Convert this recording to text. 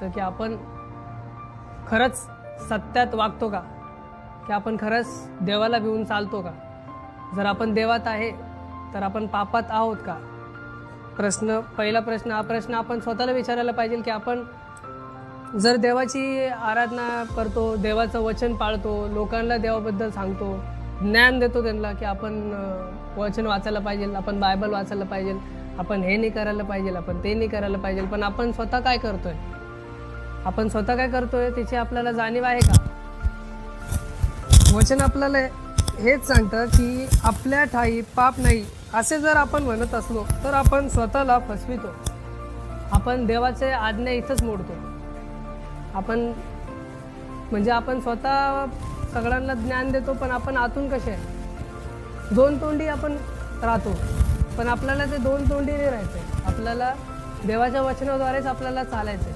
की आपण खरंच सत्यात वागतो का, की आपण खरंच देवाला भिवून चालतो का. जर आपण देवात आहे तर आपण पापात आहोत का. पहिला प्रश्न हा प्रश्न आपण स्वतःला विचारायला पाहिजे की आपण जर देवाची आराधना करतो, देवाचं वचन पाळतो, लोकांना देवाबद्दल सांगतो, ज्ञान देतो त्यांना की आपण वचन वाचायला पाहिजे, आपण बायबल वाचायला पाहिजे, आपण हे नाही करायला पाहिजे, आपण ते नाही करायला पाहिजे, पण आपण स्वतः काय करतोय, आपण स्वतः काय करतोय त्याची आपल्याला जाणीव आहे का. वचन आपल्याला हेच सांगतं की आपल्या ठाई पाप नाही असे जर आपण म्हणत असलो तर आपण स्वतःला फसवितो. आपण देवाचे आज्ञा इथंच मोडतो. आपण म्हणजे आपण स्वतः सगळ्यांना ज्ञान देतो, पण आपण आतून कसे आहे, दोन तोंडी आपण राहतो. पण आपल्याला ते दोन तोंडी नाही राहायचं, आपल्याला देवाच्या वचनाद्वारेच आपल्याला चालायचं.